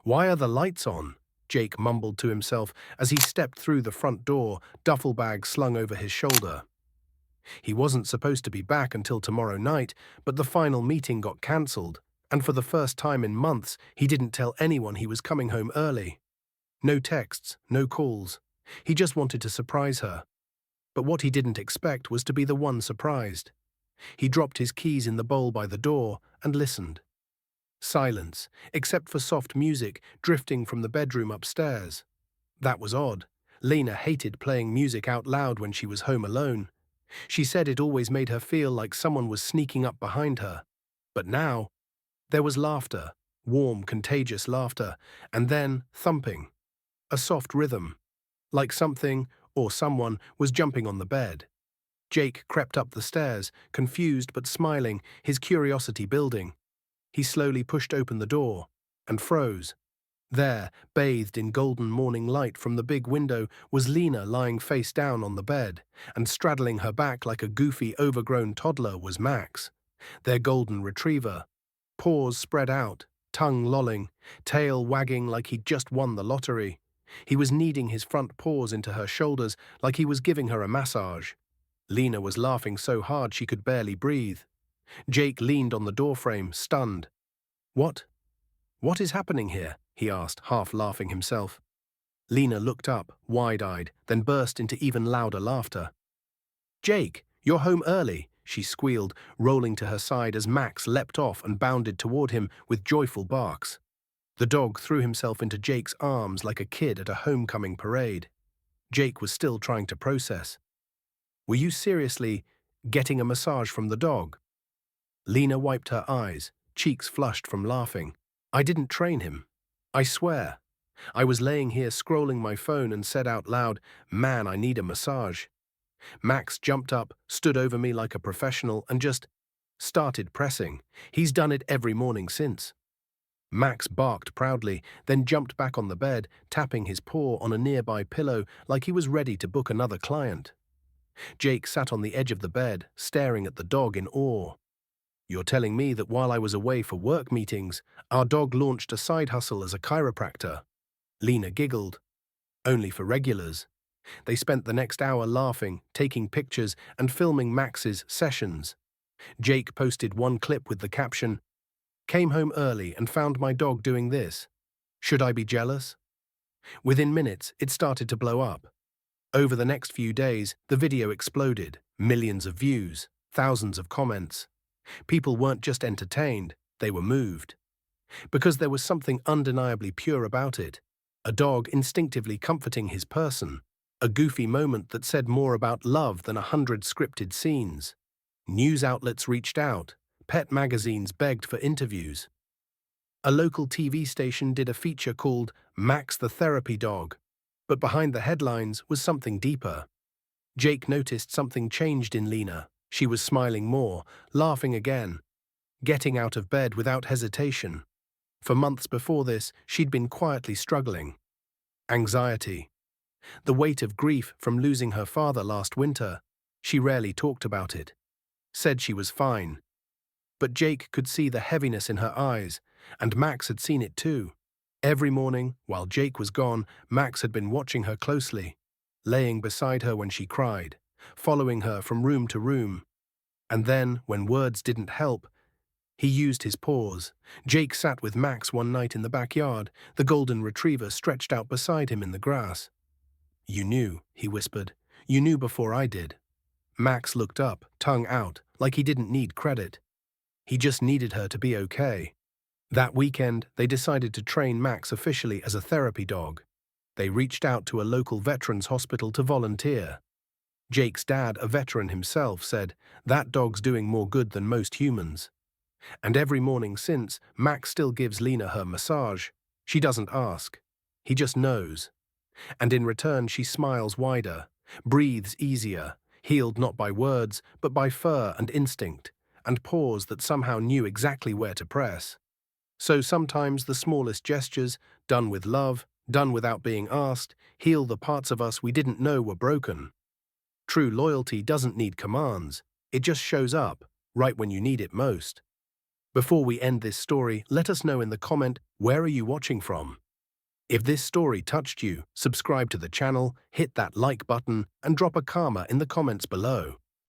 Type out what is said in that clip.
Why are the lights on? Jake mumbled to himself as he stepped through the front door, duffel bag slung over his shoulder. He wasn't supposed to be back until tomorrow night, but the final meeting got cancelled, and for the first time in months, he didn't tell anyone he was coming home early. No texts, no calls. He just wanted to surprise her. But what he didn't expect was to be the one surprised. He dropped his keys in the bowl by the door and listened. Silence, except for soft music drifting from the bedroom upstairs. That was odd. Lena hated playing music out loud when she was home alone. She said it always made her feel like someone was sneaking up behind her. But now, there was laughter, warm, contagious laughter, and then thumping. A soft rhythm, like something or someone was jumping on the bed. Jake crept up the stairs, confused but smiling, his curiosity building. He slowly pushed open the door and froze. There, bathed in golden morning light from the big window, was Lena lying face down on the bed, and straddling her back like a goofy, overgrown toddler was Max, their golden retriever. Paws spread out, tongue lolling, tail wagging like he'd just won the lottery. He was kneading his front paws into her shoulders like he was giving her a massage. Lena was laughing so hard she could barely breathe. Jake leaned on the doorframe, stunned. "What? What is happening here?" he asked, half laughing himself. Lena looked up, wide-eyed, then burst into even louder laughter. "Jake, you're home early," she squealed, rolling to her side as Max leapt off and bounded toward him with joyful barks. The dog threw himself into Jake's arms like a kid at a homecoming parade. Jake was still trying to process. "Were you seriously getting a massage from the dog?" Lena wiped her eyes, cheeks flushed from laughing. "I didn't train him. I swear. I was laying here scrolling my phone and said out loud, 'Man, I need a massage.' Max jumped up, stood over me like a professional, and just started pressing. He's done it every morning since." Max barked proudly, then jumped back on the bed, tapping his paw on a nearby pillow like he was ready to book another client. Jake sat on the edge of the bed, staring at the dog in awe. "You're telling me that while I was away for work meetings, our dog launched a side hustle as a chiropractor?" Lena giggled. "Only for regulars." They spent the next hour laughing, taking pictures, and filming Max's sessions. Jake posted one clip with the caption, "Came home early and found my dog doing this. Should I be jealous?" Within minutes, it started to blow up. Over the next few days, the video exploded. Millions of views, thousands of comments. People weren't just entertained, they were moved. Because there was something undeniably pure about it. A dog instinctively comforting his person. A goofy moment that said more about love than 100 scripted scenes. News outlets reached out. Pet magazines begged for interviews. A local TV station did a feature called Max the Therapy Dog. But behind the headlines was something deeper. Jake noticed something changed in Lena. She was smiling more, laughing again, getting out of bed without hesitation. For months before this, she'd been quietly struggling. Anxiety. The weight of grief from losing her father last winter. She rarely talked about it. Said she was fine. But Jake could see the heaviness in her eyes, and Max had seen it too. Every morning, while Jake was gone, Max had been watching her closely, laying beside her when she cried, following her from room to room. And then, when words didn't help, he used his paws. Jake sat with Max one night in the backyard, the golden retriever stretched out beside him in the grass. "You knew," he whispered. "You knew before I did." Max looked up, tongue out, like he didn't need credit. He just needed her to be okay. That weekend, they decided to train Max officially as a therapy dog. They reached out to a local veterans hospital to volunteer. Jake's dad, a veteran himself, said, "That dog's doing more good than most humans." And every morning since, Max still gives Lena her massage. She doesn't ask. He just knows. And in return, she smiles wider, breathes easier, healed not by words, but by fur and instinct, and paws that somehow knew exactly where to press. So sometimes the smallest gestures, done with love, done without being asked, heal the parts of us we didn't know were broken. True loyalty doesn't need commands. It just shows up, right when you need it most. Before we end this story, let us know in the comment, where are you watching from? If this story touched you, subscribe to the channel, hit that like button, and drop a karma in the comments below.